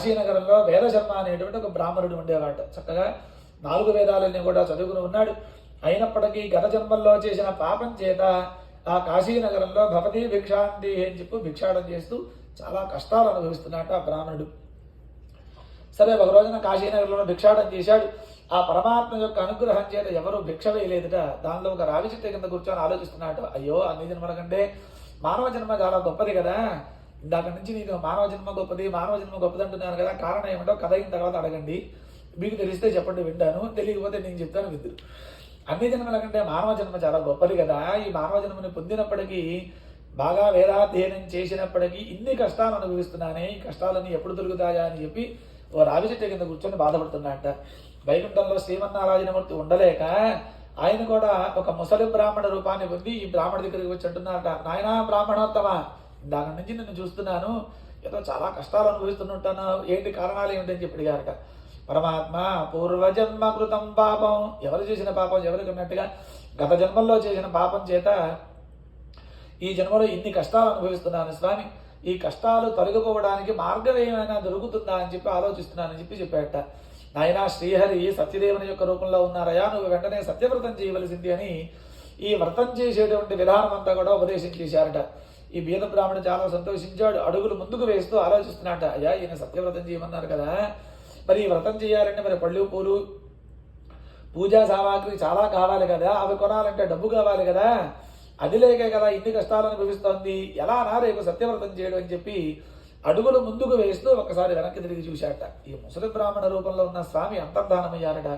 కాశీనగరంలో వేదశర్మ అనేటువంటి ఒక బ్రాహ్మణుడు ఉండేవాట. చక్కగా 4 వేదాలన్నీ కూడా చదువుకుని ఉన్నాడు. అయినప్పటికీ గత జన్మల్లో చేసిన పాపం చేత ఆ కాశీనగరంలో భవతి భిక్షాంతి అని చెప్పి భిక్షాటం చేస్తూ చాలా కష్టాలు అనుభవిస్తున్నట్టు ఆ బ్రాహ్మణుడు. సరే, ఒక రోజున కాశీనగరంలో భిక్షాటం చేశాడు. ఆ పరమాత్మ యొక్క అనుగ్రహం చేత ఎవరు భిక్ష వేయలేదుట. దానిలో ఒక రావి చెట్టు కింద కూర్చొని ఆలోచిస్తున్నాడు, అయ్యో అన్ని జన్మల కంటే మానవ జన్మ చాలా గొప్పది కదా, ఇందాక నుంచి నీకు మానవ జన్మ గొప్పది అంటున్నాను కదా, కారణం ఏమిటో కథ అయిన తర్వాత అడగండి, మీకు తెలిస్తే చెప్పండి వింటాను, తెలియకపోతే నేను చెప్తాను విద్దురు. అన్ని జన్మల కంటే మానవ జన్మ చాలా గొప్పది కదా, ఈ మానవ జన్మని పొందినప్పటికీ బాగా వేదాధ్యయనం చేసినప్పటికీ ఇన్ని కష్టాలు అనుభవిస్తున్నానే, ఈ కష్టాలన్నీ ఎప్పుడు దొరుకుతాయా అని చెప్పి ఓ రావి చెట్టు కింద కూర్చొని బాధపడుతున్నట్ట. వైకుంఠంలో శ్రీమన్నారాయణమూర్తి ఉండలేక ఆయన కూడా ఒక ముసలి బ్రాహ్మణ రూపాన్ని పొంది ఈ బ్రాహ్మణ దగ్గరికి వచ్చి అంటున్నారట, నాయనా బ్రాహ్మణోత్తమ, దాని నుంచి నిన్ను చూస్తున్నాను, ఏదో చాలా కష్టాలు అనుభవిస్తుంటాను, ఏంటి కారణాలు ఏమిటని చెప్పి అడిగారట. పరమాత్మ, పూర్వజన్మ కృతం పాపం, ఎవరు చేసిన పాపం ఎవరికి ఉన్నట్టుగా గత జన్మల్లో చేసిన పాపం చేత ఈ జన్మలో ఇన్ని కష్టాలు అనుభవిస్తున్నాను స్వామి, ఈ కష్టాలు తొలగిపోవడానికి మార్గం ఏమైనా దొరుకుతుందా అని చెప్పి ఆలోచిస్తున్నానని చెప్పాడట. నాయనా శ్రీహరి సత్యదేవుని యొక్క రూపంలో ఉన్నారయా, నువ్వు వెంటనే సత్యవ్రతం చేయవలసింది అని ఈ వ్రతం చేసేటువంటి విధానం అంతా కూడా ఉపదేశం చేశారట. ఈ బీద బ్రాహ్మణుడు చాలా సంతోషించాడు. అడుగులు ముందుకు వేస్తూ ఆలోచిస్తున్నాడట, అయ్యా ఈయన సత్యవ్రతం చేయమన్నారు కదా, మరి ఈ వ్రతం చేయాలంటే మరి పళ్ళు పూలు పూజా సామాగ్రి చాలా కావాలి కదా, అవి కొనాలంటే డబ్బు కావాలి కదా, అది లేకే కదా ఇన్ని కష్టాలు అనుభవిస్తోంది, ఎలా నా రేపు సత్యవ్రతం చేయడం అని చెప్పి అడుగులు ముందుకు వేస్తూ ఒకసారి వెనక్కి తిరిగి చూశాట. ఈ ముసలి బ్రాహ్మణ రూపంలో ఉన్న స్వామి అంతర్ధానమయ్యారట.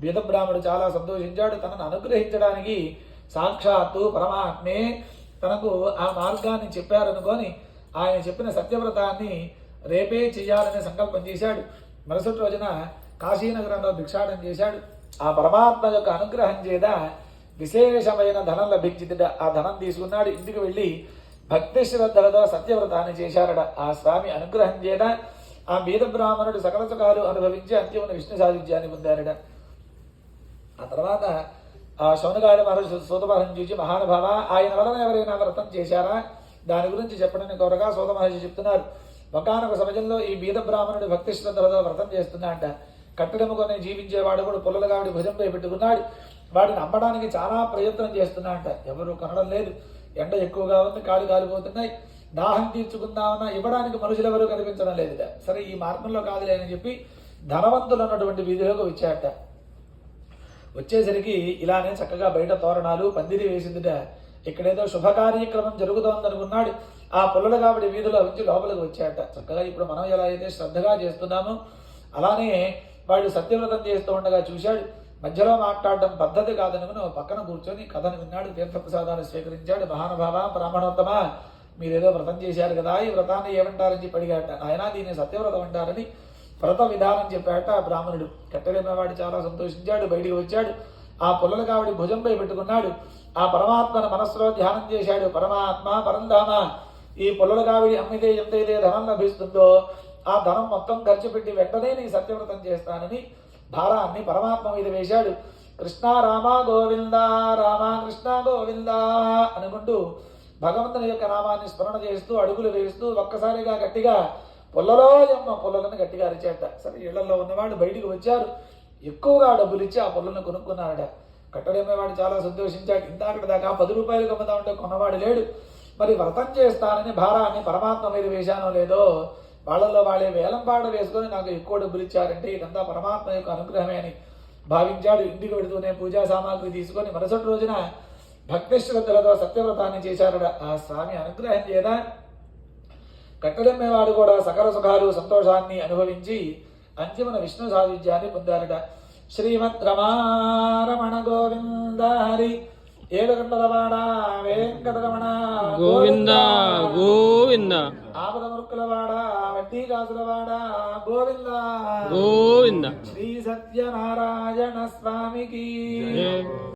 బీద బ్రాహ్మణుడు చాలా సంతోషించాడు. తనను అనుగ్రహించడానికి సాక్షాత్తు పరమాత్మే తనకు ఆ మార్గాన్ని చెప్పారనుకొని ఆయన చెప్పిన సత్యవ్రతాన్ని రేపే చేయాలనే సంకల్పం చేశాడు. మరుసటి రోజున కాశీనగరంలో భిక్షాటం చేశాడు. ఆ పరమాత్మ యొక్క అనుగ్రహం చేత విశేషమైన ధనం లభించింది. ఆ ధనం తీసుకున్నాడు, ఇంటికి వెళ్ళి భక్తి శ్రద్ధలతో సత్యవ్రతాన్ని చేశారట. ఆ స్వామి అనుగ్రహం చేత ఆ బీద బ్రాహ్మణుడు సకల సుఖాలు అనుభవించి అంత్యమున విష్ణు సాయుధ్యాన్ని పొందారట. ఆ తర్వాత ఆ శౌనకాది మహర్షి సూత మహర్షిని చూసి, మహానుభావ, ఆయన వలన ఎవరైనా వ్రతం చేశారా, దాని గురించి చెప్పడని కోరగా సూత మహర్షి చెప్తున్నారు, ఒకానొక సమయంలో ఈ బీద బ్రాహ్మణుడు భక్తి శ్రద్ధలతో వ్రతం చేస్తున్నాడట. కట్టడముకొని జీవించేవాడు కూడా పుల్లలుగా వాడి భుజంపై పెట్టుకున్నాడు. వాడిని అమ్మడానికి చాలా ప్రయత్నం చేస్తున్నాడట. ఎవరు కొనడం లేదు, ఎండ ఎక్కువగా ఉంది, కాళ్ళు కాలిపోతున్నాయి, దాహం తీర్చుకుందామన్నా ఇవ్వడానికి మనుషులు ఎవరు కనిపించడం లేదుట. సరే, ఈ మార్గంలో కాదులే అని చెప్పి ధనవంతులు ఉన్నటువంటి వీధిలోకి వచ్చాడట. వచ్చేసరికి ఇలానే చక్కగా బయట తోరణాలు పందిరి వేసిందిట. ఇక్కడేదో శుభ కార్యక్రమం జరుగుతోందనుకున్నాడు. ఆ పుల్లల కాబట్టి వీధిలో వచ్చి లోపలికి వచ్చాడట. చక్కగా ఇప్పుడు మనం ఎలా అయితే శ్రద్ధగా చేస్తున్నామో అలానే వాడు సత్యవ్రతం చేస్తూ ఉండగా చూశాడు. మధ్యలో మాట్లాడడం పద్ధతి కాదనుకుని పక్కన కూర్చొని కథను విన్నాడు. తీర్థప్రసాదాలు స్వీకరించాడు. మహానుభావ, బ్రాహ్మణోత్తమ, మీరేదో వ్రతం చేశారు కదా, ఈ వ్రతాన్ని ఏమంటారని చెప్పి అడిగాట. ఆయన దీన్ని సత్యవ్రతం అంటారని వ్రత విధానం చెప్పాట ఆ బ్రాహ్మణుడు. కట్టెలమ్మవాడు చాలా సంతోషించాడు. బయటికి వచ్చాడు. ఆ పుల్లల కావిడి భుజంపై పెట్టుకున్నాడు. ఆ పరమాత్మను మనస్సులో ధ్యానం చేశాడు. పరమాత్మ, పరంధామ, ఈ పుల్లల కావిడి అమ్మితే ఎంతైతే ధనం లభిస్తుందో ఆ ధనం మొత్తం ఖర్చు పెట్టి వెంటనే నీ సత్యవ్రతం చేస్తానని భారాన్ని పరమాత్మ మీద వేశాడు. కృష్ణ రామ గోవింద, రామ కృష్ణ గోవింద అనుకుంటూ భగవంతుని యొక్క నామాన్ని స్మరణ చేస్తూ అడుగులు వేస్తూ ఒక్కసారిగా గట్టిగా పుల్లలో ఎమ్మ పుల్లలను గట్టిగా అరిచేట. సరే, ఇళ్లలో ఉన్నవాడు బయటికి వచ్చారు. ఎక్కువగా డబ్బులు ఇచ్చి ఆ పుల్లను కొనుక్కున్నారట. కట్టడమేవాడు చాలా సంతోషించాడు. ఇందాకటి దాకా 10 రూపాయలు అమ్ముతా ఉంటే కొన్నవాడు లేడు. మరి వ్రతం చేస్తానని భారాన్ని పరమాత్మ మీద వేశానో లేదో వాళ్ళల్లో వాళ్ళే వేలంపాట వేసుకొని నాకు ఎక్కువ డబ్బులు ఇచ్చారంటే ఇదంతా పరమాత్మ యొక్క అనుగ్రహమే అని భావించాడు. ఇంటికి వెళుతూనే పూజా సామాగ్రి తీసుకొని మరుసటి రోజున భక్తి శ్రద్ధలతో సత్యవ్రతాన్ని చేశారట. ఆ స్వామి అనుగ్రహం చేత కట్టడమ్మేవాడు కూడా సకల సుఖాలు సంతోషాన్ని అనుభవించి అంతిమన విష్ణు సాయుధ్యాన్ని పొందారట. శ్రీమద్ రమారమణ గోవింద హరి, ఏడుగంటలవాడ వెంకటరమణ గోవింద గోవింద, ఆపదమురుకులవాడ వడ్డీ కాసులవాడ గోవింద గోవింద. శ్రీ సత్యనారాయణ స్వామికి.